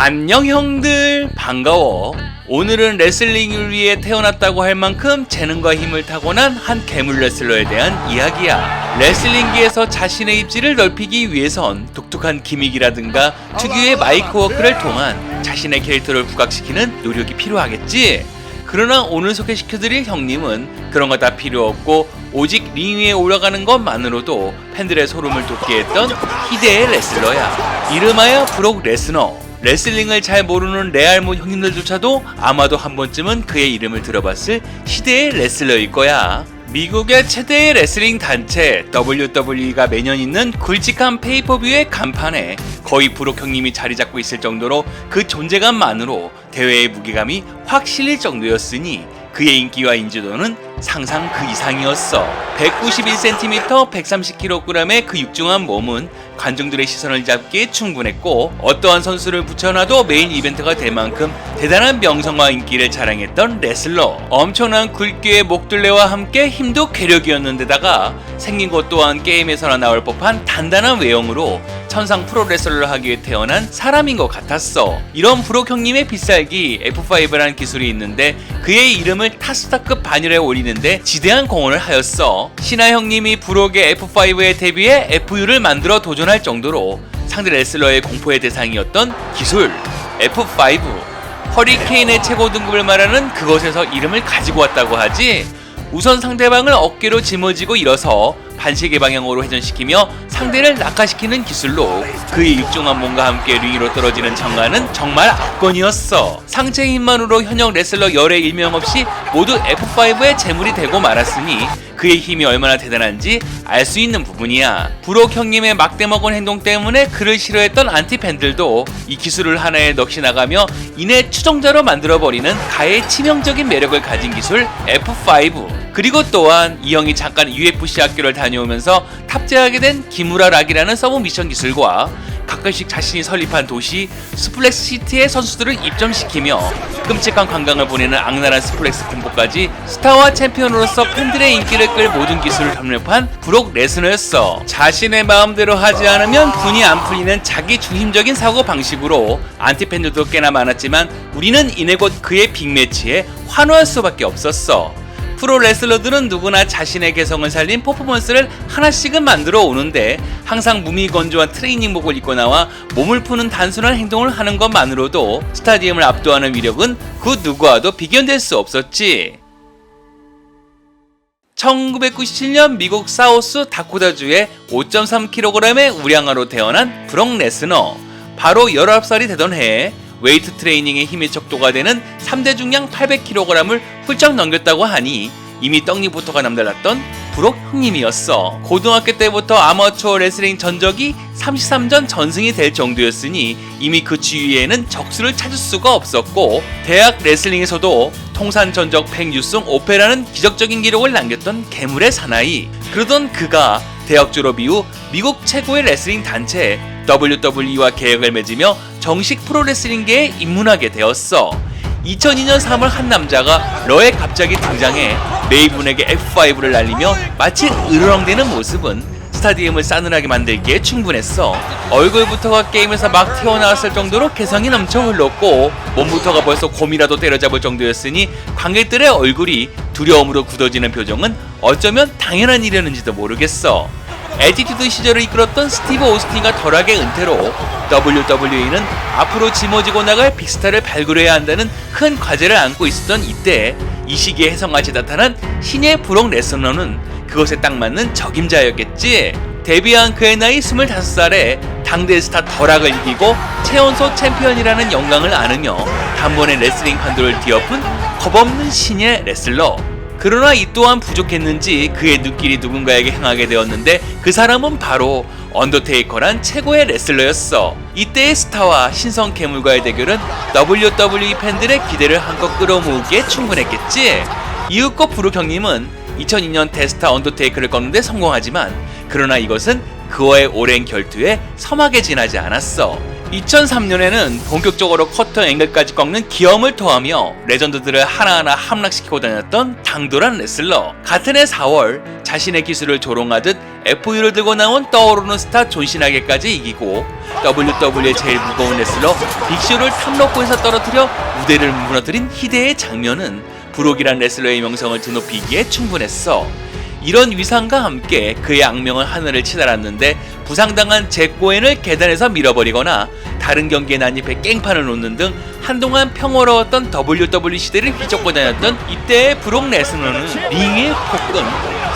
안녕 형들, 반가워. 오늘은 레슬링을 위해 태어났다고 할 만큼 재능과 힘을 타고난 한 괴물 레슬러에 대한 이야기야. 레슬링계에서 자신의 입지를 넓히기 위해선 독특한 기믹이라든가 특유의 마이크 워크를 통한 자신의 캐릭터를 부각시키는 노력이 필요하겠지. 그러나 오늘 소개시켜드릴 형님은 그런 거 다 필요 없고 오직 링 위에 올라가는 것만으로도 팬들의 소름을 돋게 했던 희대의 레슬러야. 이름하여 브록 레스너. 레슬링을 잘 모르는 레알모 형님들조차도 아마도 한 번쯤은 그의 이름을 들어봤을 시대의 레슬러일 거야. 미국의 최대의 레슬링 단체 WWE가 매년 있는 굵직한 페이퍼뷰의 간판에 거의 브록 형님이 자리 잡고 있을 정도로 그 존재감만으로 대회의 무게감이 확 실릴 정도였으니 그의 인기와 인지도는 상상 그 이상이었어. 191cm, 130kg의 그 육중한 몸은 관중들의 시선을 잡기에 충분했고 어떠한 선수를 붙여놔도 메인 이벤트가 될 만큼 대단한 명성과 인기를 자랑했던 레슬러. 엄청난 굵기의 목둘레와 함께 힘도 괴력이었는데다가 생긴 것 또한 게임에서나 나올 법한 단단한 외형으로 천상 프로레슬러를 하기 위해 태어난 사람인 것 같았어. 이런 브록 형님의 필살기 F5라는 기술이 있는데 그의 이름을 탑스타급 반열에 올리는데 지대한 공헌을 하였어. 신하 형님이 브록의 F5에 대비해 FU를 만들어 도전할 정도로 상대 레슬러의 공포의 대상이었던 기술 F5. 허리케인의 최고 등급을 말하는 그것에서 이름을 가지고 왔다고 하지. 우선 상대방을 어깨로 짊어지고 일어서 반시계 방향으로 회전시키며 상대를 낙하시키는 기술로 그의 육중한 몸과 함께 링 위로 떨어지는 정가는 정말 압권이었어. 상체 힘만으로 현역 레슬러 열의 일명 없이 모두 F5의 제물이 되고 말았으니 그의 힘이 얼마나 대단한지 알 수 있는 부분이야. 브록 형님의 막대먹은 행동 때문에 그를 싫어했던 안티팬들도 이 기술을 하나에 넋이 나가며 이내 추종자로 만들어버리는 가의 치명적인 매력을 가진 기술 F5. 그리고 또한 이 형이 잠깐 UFC 학교를 다녀오면서 탑재하게 된 기무라 락이라는 서브 미션 기술과 가끔씩 자신이 설립한 도시 스플렉스 시티의 선수들을 입점시키며 끔찍한 관광을 보내는 악랄한 스플렉스 공포까지 스타와 챔피언으로서 팬들의 인기를 끌 모든 기술을 협력한 브록 레스너였어. 자신의 마음대로 하지 않으면 분이 안 풀리는 자기 중심적인 사고 방식으로 안티팬들도 꽤나 많았지만 우리는 이내 곧 그의 빅매치에 환호할 수밖에 없었어. 프로 레슬러들은 누구나 자신의 개성을 살린 퍼포먼스를 하나씩은 만들어 오는데 항상 무미건조한 트레이닝복을 입고 나와 몸을 푸는 단순한 행동을 하는 것만으로도 스타디움을 압도하는 위력은 그 누구와도 비견될 수 없었지. 1997년 미국 사우스 다코타주의 5.3kg의 우량아로 태어난 브록 레스너. 바로 19살이 되던 해에 웨이트 트레이닝의 힘의 척도가 되는 3대 중량 800kg을 훌쩍 넘겼다고 하니 이미 떡잎부터가 남달랐던 브록 형님이었어. 고등학교 때부터 아마추어 레슬링 전적이 33전 전승이 될 정도였으니 이미 그 주위에는 적수를 찾을 수가 없었고 대학 레슬링에서도 통산 전적 106승 5패라는 기적적인 기록을 남겼던 괴물의 사나이. 그러던 그가 대학 졸업 이후 미국 최고의 레슬링 단체 WWE와 계약을 맺으며 정식 프로레슬링계에 입문하게 되었어. 2002년 3월 한 남자가 러에 갑자기 등장해 메이븐에게 F5를 날리며 마치 으르렁대는 모습은 스타디움을 싸늘하게 만들기에 충분했어. 얼굴부터가 게임에서 막 튀어나왔을 정도로 개성이 넘쳐 흘렀고 몸부터가 벌써 곰이라도 때려잡을 정도였으니 관객들의 얼굴이 두려움으로 굳어지는 표정은 어쩌면 당연한 일이었는지도 모르겠어. 애티튜드 시절을 이끌었던 스티브 오스틴과 덜하게 은퇴로 WWE는 앞으로 짊어지고 나갈 빅스타를 발굴해야 한다는 큰 과제를 안고 있었던 이때 이 시기에 해성같이 나타난 신예 브록 레스너는 그것에 딱 맞는 적임자였겠지. 데뷔한 그의 나이 25살에 당대 스타 덜하을 이기고 최연소 챔피언이라는 영광을 안으며 단번에 레슬링 판도를 뒤엎은 겁없는 신예 레슬러. 그러나 이 또한 부족했는지 그의 눈길이 누군가에게 향하게 되었는데 그 사람은 바로 언더테이커란 최고의 레슬러였어. 이때의 스타와 신성 괴물과의 대결은 WWE 팬들의 기대를 한껏 끌어모으기에 충분했겠지. 이윽고 브록 형님은 2002년 데스타 언더테이커를 꺾는 데 성공하지만 그러나 이것은 그와의 오랜 결투에 섬하게 지나지 않았어. 2003년에는 본격적으로 커터 앵글까지 꺾는 기염을 토하며 레전드들을 하나하나 함락시키고 다녔던 당돌한 레슬러. 같은 해 4월 자신의 기술을 조롱하듯 FU를 들고 나온 떠오르는 스타 존시나에게까지 이기고 WWE의 제일 무거운 레슬러 빅쇼를 탑로프에서 떨어뜨려 무대를 무너뜨린 희대의 장면은 브록이란 레슬러의 명성을 드높이기에 충분했어. 이런 위상과 함께 그의 악명은 하늘을 치달았는데 부상당한 잭 고엔을 계단에서 밀어버리거나 다른 경기에 난입해 깽판을 놓는 등 한동안 평화로웠던 WWE 시대를 휘젓고 다녔던 이때의 브록 레스너는 링의 폭군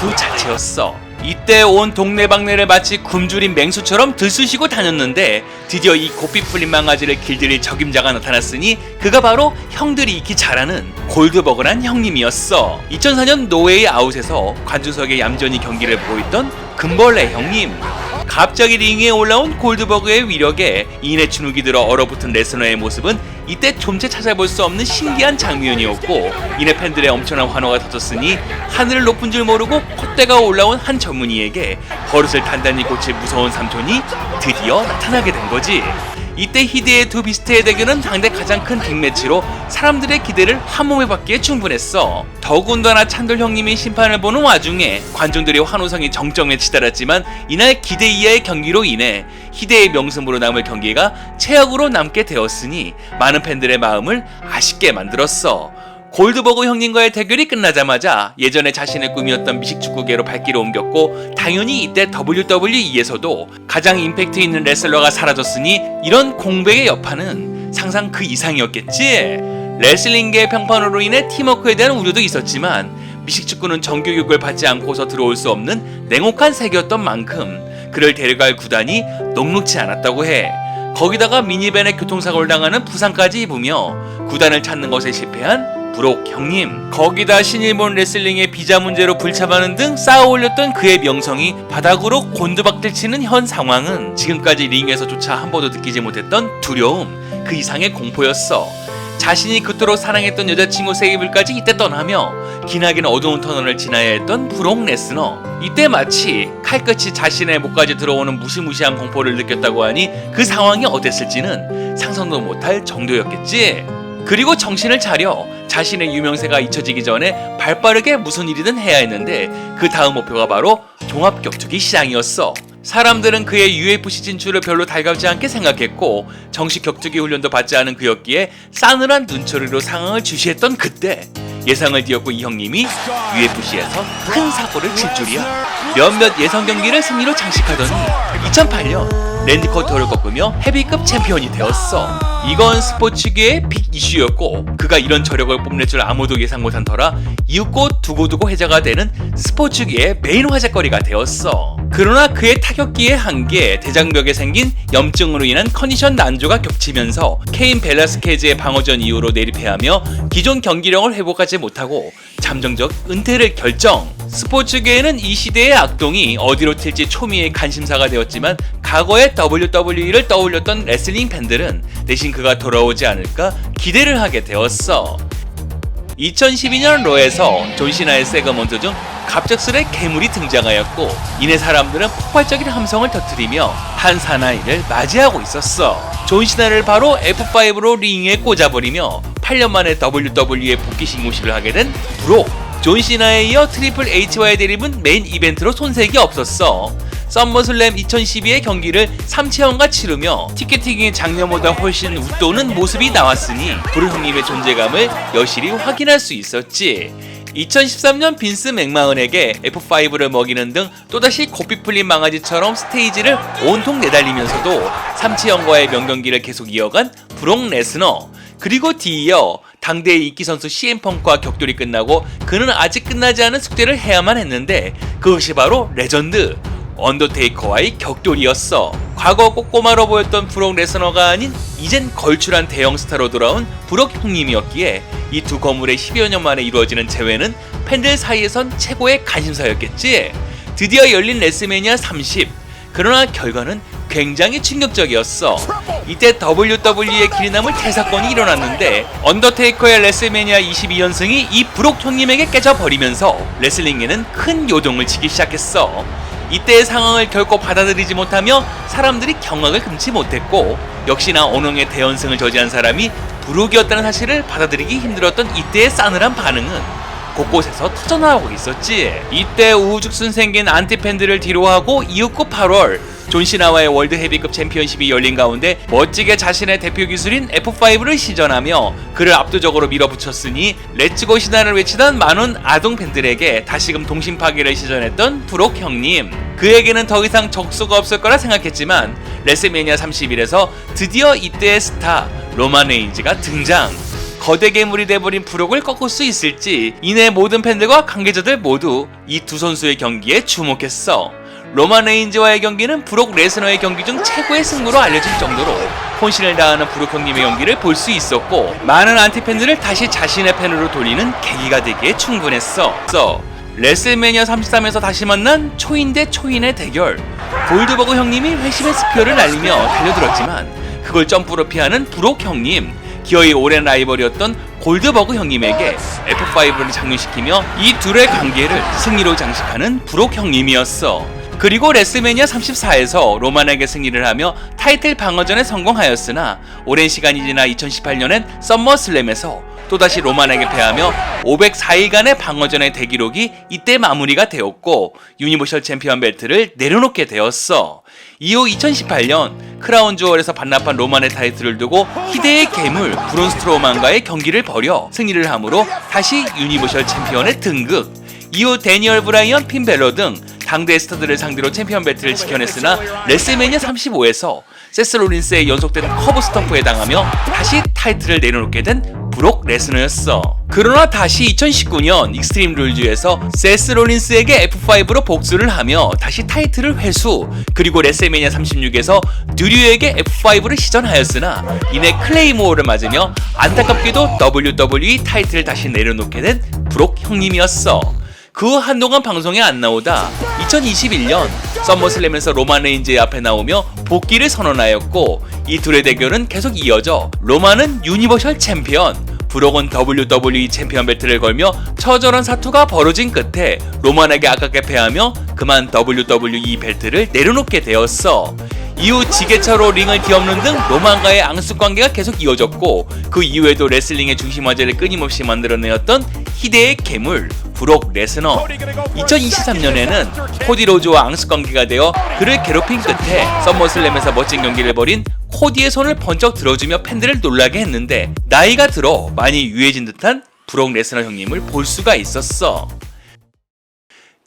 그 자체였어. 이때 온 동네방네를 마치 굶주린 맹수처럼 들쑤시고 다녔는데 드디어 이 고삐 풀린 망아지를 길들일 적임자가 나타났으니 그가 바로 형들이 익히 잘하는 골드버거란 형님이었어. 2004년 노웨이 아웃에서 관중석에 얌전히 경기를 보고 있던 금벌레 형님. 갑자기 링에 올라온 골드버거의 위력에 인해 주눅이 들어 얼어붙은 레스너의 모습은 이때 좀채 찾아볼 수 없는 신기한 장면이었고 이내 팬들의 엄청난 환호가 터졌으니 하늘을 높은 줄 모르고 콧대가 올라온 한 젊은이에게 버릇을 단단히 고칠 무서운 삼촌이 드디어 나타나게 된 거지. 이때 희대의 두 비스트의 대결은 당대 가장 큰 빅매치로 사람들의 기대를 한몸에 받기에 충분했어. 더군다나 찬돌 형님이 심판을 보는 와중에 관중들의 환호성이 정점에 치달았지만 이날 기대 이하의 경기로 인해 희대의 명승으로 남을 경기가 최악으로 남게 되었으니 많은 팬들의 마음을 아쉽게 만들었어. 골드버거 형님과의 대결이 끝나자마자 예전에 자신의 꿈이었던 미식축구계로 발길을 옮겼고 당연히 이때 WWE에서도 가장 임팩트 있는 레슬러가 사라졌으니 이런 공백의 여파는 상상 그 이상이었겠지. 레슬링계의 평판으로 인해 팀워크에 대한 우려도 있었지만 미식축구는 정규교육을 받지 않고서 들어올 수 없는 냉혹한 세계였던 만큼 그를 데려갈 구단이 녹록지 않았다고 해. 거기다가 미니밴에 교통사고를 당하는 부상까지 입으며 구단을 찾는 것에 실패한 브록 형님. 거기다 신일본 레슬링의 비자 문제로 불참하는 등 쌓아올렸던 그의 명성이 바닥으로 곤두박질치는 현 상황은 지금까지 링에서조차 한 번도 느끼지 못했던 두려움, 그 이상의 공포였어. 자신이 그토록 사랑했던 여자친구 세이블까지 이때 떠나며 기나긴 어두운 터널을 지나야 했던 브록 레스너. 이때 마치 칼끝이 자신의 목까지 들어오는 무시무시한 공포를 느꼈다고 하니 그 상황이 어땠을지는 상상도 못할 정도였겠지. 그리고 정신을 차려 자신의 유명세가 잊혀지기 전에 발빠르게 무슨 일이든 해야 했는데 그 다음 목표가 바로 종합격투기 시장이었어. 사람들은 그의 UFC 진출을 별로 달갑지 않게 생각했고 정식 격투기 훈련도 받지 않은 그였기에 싸늘한 눈초리로 상황을 주시했던 그때 예상을 뒤엎고 이 형님이 UFC에서 큰 사고를 칠 줄이야. 몇몇 예선 경기를 승리로 장식하더니 2008년 랜디 커터를 꺾으며 헤비급 챔피언이 되었어. 이건 스포츠계의 빅 이슈였고 그가 이런 저력을 뽐낼 줄 아무도 예상 못한 터라 이윽고 두고두고 회자가 되는 스포츠계의 메인 화제거리가 되었어. 그러나 그의 타격기의 한계, 대장벽에 생긴 염증으로 인한 컨디션 난조가 겹치면서 케인 벨라스케즈의 방어전 이후로 내리패하며 기존 경기력을 회복하지 못하고 잠정적 은퇴를 결정. 스포츠계에는 이 시대의 악동이 어디로 튈지 초미의 관심사가 되었지만 과거의 WWE를 떠올렸던 레슬링 팬들은 대신 그가 돌아오지 않을까 기대를 하게 되었어. 2012년 로에서 존시나의 세그먼트 중 갑작스레 괴물이 등장하였고 이내 사람들은 폭발적인 함성을 터뜨리며 한 사나이를 맞이하고 있었어. 존시나를 바로 F5로 링에 꽂아버리며 8년 만에 WWE에 복귀 신고식을 하게 된 브록. 존시나에 이어 트리플 H와의 대립은 메인 이벤트로 손색이 없었어. 썸머슬램 2012의 경기를 삼치형과 치르며 티켓팅이 작년보다 훨씬 웃도는 모습이 나왔으니 브록 형님의 존재감을 여실히 확인할 수 있었지. 2013년 빈스 맥마흔에게 F5를 먹이는 등 또다시 고삐 풀린 망아지처럼 스테이지를 온통 내달리면서도 삼치형과의 명경기를 계속 이어간 브록 레스너. 그리고 뒤이어 당대의 인기선수 CM펑크와 격돌이 끝나고 그는 아직 끝나지 않은 숙제를 해야만 했는데 그것이 바로 레전드 언더테이커와의 격돌이었어. 과거 꼬꼬마로 보였던 브록 레스너가 아닌 이젠 걸출한 대형 스타로 돌아온 브록 형님이었기에 이 두 거물의 10여 년 만에 이루어지는 재회는 팬들 사이에선 최고의 관심사였겠지. 드디어 열린 레슬매니아 30. 그러나 결과는 굉장히 충격적이었어. 이때 WWE의 길이 남을 대사건이 일어났는데 언더테이커의 레슬매니아 22연승이 이 브록 형님에게 깨져버리면서 레슬링에는 큰 요동을 치기 시작했어. 이때의 상황을 결코 받아들이지 못하며 사람들이 경악을 금치 못했고 역시나 언홍의 대연승을 저지한 사람이 브록이었다는 사실을 받아들이기 힘들었던 이때의 싸늘한 반응은 곳곳에서 터져나오고 있었지. 이때 우후죽순 생긴 안티팬들을 뒤로하고 이윽고 8월 존 시나와의 월드 헤비급 챔피언십이 열린 가운데 멋지게 자신의 대표 기술인 F5를 시전하며 그를 압도적으로 밀어붙였으니 렛츠고 신화를 외치던 많은 아동 팬들에게 다시금 동심 파괴를 시전했던 브록 형님. 그에게는 더 이상 적수가 없을 거라 생각했지만 레슬매니아 31에서 드디어 이때의 스타 로만 레인즈가 등장. 거대 괴물이 돼버린 브록을 꺾을 수 있을지 이내 모든 팬들과 관계자들 모두 이 두 선수의 경기에 주목했어. 로만 레인즈와의 경기는 브록 레스너의 경기 중 최고의 승부로 알려질 정도로 혼신을 다하는 브록 형님의 경기를 볼 수 있었고 많은 안티팬들을 다시 자신의 팬으로 돌리는 계기가 되기에 충분했어. 레슬매니아 33에서 다시 만난 초인 대 초인의 대결. 골드버그 형님이 회심의 스피어를 날리며 달려들었지만 그걸 점프로 피하는 브록 형님. 기어이 오랜 라이벌이었던 골드버그 형님에게 F5를 장려시키며 이 둘의 관계를 승리로 장식하는 브록 형님이었어. 그리고 레슬매니아 34에서 로만에게 승리를 하며 타이틀 방어전에 성공하였으나 오랜 시간이 지나 2018년엔 썸머슬램에서 또다시 로만에게 패하며 504일간의 방어전의 대기록이 이때 마무리가 되었고 유니버셜 챔피언 벨트를 내려놓게 되었어. 이후 2018년 크라운 주얼에서 반납한 로만의 타이틀을 두고 희대의 괴물 브론 스트로만과의 경기를 벌여 승리를 함으로 다시 유니버셜 챔피언에 등극. 이후 데니얼 브라이언, 핀 벨러 등 당대 스타들을 상대로 챔피언 배틀을 지켜냈으나 레슬매니아 35에서 세스 롤린스의 연속된 커브 스tom프에 당하며 다시 타이틀을 내려놓게 된 브록 레스너였어. 그러나 다시 2019년 익스트림 룰즈에서 세스 롤린스에게 F5로 복수를 하며 다시 타이틀을 회수. 그리고 레슬매니아 36에서 드류에게 F5를 시전하였으나 이내 클레이모어를 맞으며 안타깝게도 WWE 타이틀을 다시 내려놓게 된 브록 형님이었어. 그 후 한동안 방송에 안 나오다 2021년 썸머슬램에서 로만 레인즈의 앞에 나오며 복귀를 선언하였고 이 둘의 대결은 계속 이어져 로만은 유니버셜 챔피언, 브록은 WWE 챔피언 벨트를 걸며 처절한 사투가 벌어진 끝에 로만에게 아깝게 패하며 그만 WWE 벨트를 내려놓게 되었어. 이후 지게차로 링을 뒤엎는 등 로만과의 앙숙 관계가 계속 이어졌고 그 이후에도 레슬링의 중심 화제를 끊임없이 만들어내었던 희대의 괴물 브록 레스너. 2023년에는 코디 로즈와 앙숙 관계가 되어 그를 괴롭힌 끝에 썸머슬램에서 멋진 경기를 벌인 코디의 손을 번쩍 들어주며 팬들을 놀라게 했는데 나이가 들어 많이 유해진 듯한 브록 레스너 형님을 볼 수가 있었어.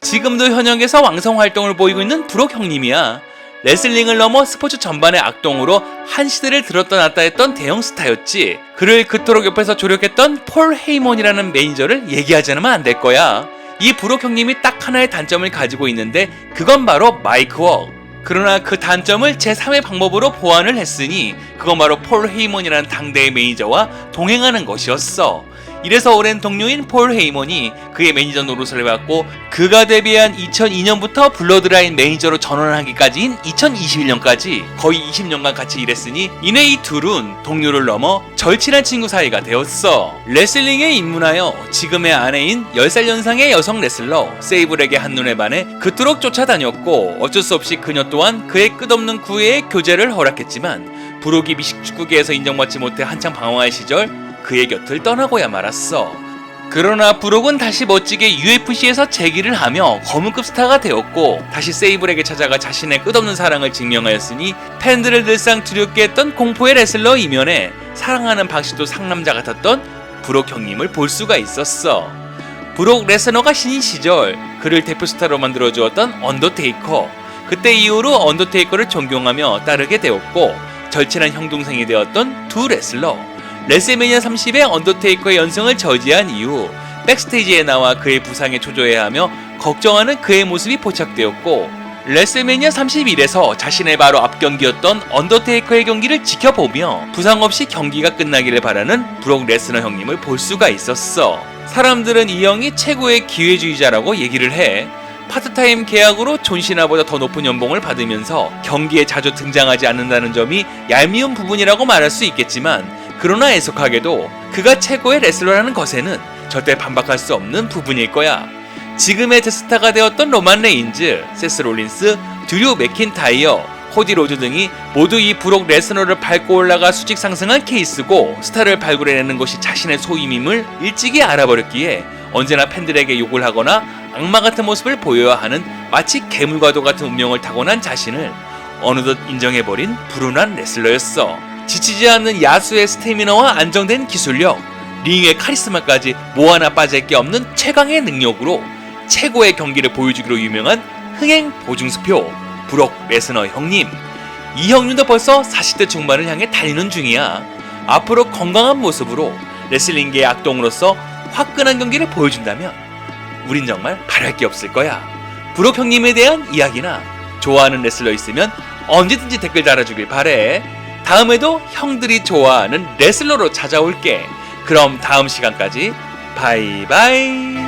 지금도 현역에서 왕성 활동을 보이고 있는 브록 형님이야. 레슬링을 넘어 스포츠 전반의 악동으로 한 시대를 들었다 놨다 했던 대형 스타였지. 그를 그토록 옆에서 조력했던 폴 헤이먼이라는 매니저를 얘기하지 않으면 안 될 거야. 이 브록 형님이 딱 하나의 단점을 가지고 있는데 그건 바로 마이크웍. 그러나 그 단점을 제3의 방법으로 보완을 했으니 그건 바로 폴 헤이먼이라는 당대의 매니저와 동행하는 것이었어. 이래서 오랜 동료인 폴 헤이먼이 그의 매니저 노릇을 해왔고 그가 데뷔한 2002년부터 블러드라인 매니저로 전환하기까지인 2021년까지 거의 20년간 같이 일했으니 이내 이 둘은 동료를 넘어 절친한 친구 사이가 되었어. 레슬링에 입문하여 지금의 아내인 10살 연상의 여성 레슬러 세이블에게 한눈에 반해 그토록 쫓아다녔고 어쩔 수 없이 그녀 또한 그의 끝없는 구애에 교제를 허락했지만 브록이 미식축구계에서 인정받지 못해 한창 방황할 시절 그의 곁을 떠나고야 말았어. 그러나 브록은 다시 멋지게 UFC에서 재기를 하며 거문급 스타가 되었고 다시 세이블에게 찾아가 자신의 끝없는 사랑을 증명하였으니 팬들을 늘상 두렵게 했던 공포의 레슬러 이면에 사랑하는 방식도 상남자 같았던 브록 형님을 볼 수가 있었어. 브록 레스너가 신인 시절 그를 대표 스타로 만들어주었던 언더테이커. 그때 이후로 언더테이커를 존경하며 따르게 되었고 절친한 형동생이 되었던 두 레슬러. 레슬매니아 30의 언더테이커의 연승을 저지한 이후 백스테이지에 나와 그의 부상에 초조해하며 걱정하는 그의 모습이 포착되었고 레슬매니아 31에서 자신의 바로 앞 경기였던 언더테이커의 경기를 지켜보며 부상 없이 경기가 끝나기를 바라는 브록 레스너 형님을 볼 수가 있었어. 사람들은 이 형이 최고의 기회주의자라고 얘기를 해. 파트타임 계약으로 존 시나보다 더 높은 연봉을 받으면서 경기에 자주 등장하지 않는다는 점이 얄미운 부분이라고 말할 수 있겠지만 그러나 애석하게도 그가 최고의 레슬러라는 것에는 절대 반박할 수 없는 부분일 거야. 지금의 대스타가 되었던 로만 레인즈, 세스 롤린스, 드류 맥킨타이어, 코디 로드 등이 모두 이 브록 레스너를 밟고 올라가 수직 상승한 케이스고, 스타를 발굴해내는 것이 자신의 소임임을 일찍이 알아버렸기에 언제나 팬들에게 욕을 하거나 악마 같은 모습을 보여야 하는 마치 괴물과도 같은 운명을 타고난 자신을 어느덧 인정해버린 불운한 레슬러였어. 지치지 않는 야수의 스태미너와 안정된 기술력, 링의 카리스마까지 뭐 하나 빠질 게 없는 최강의 능력으로 최고의 경기를 보여주기로 유명한 흥행 보증수표 브록 레스너 형님. 이 형님도 벌써 40대 중반을 향해 달리는 중이야. 앞으로 건강한 모습으로 레슬링계의 악동으로서 화끈한 경기를 보여준다면 우린 정말 바랄 게 없을 거야. 브록 형님에 대한 이야기나 좋아하는 레슬러 있으면 언제든지 댓글 달아주길 바래. 다음에도 형들이 좋아하는 레슬러로 찾아올게. 그럼 다음 시간까지 바이바이.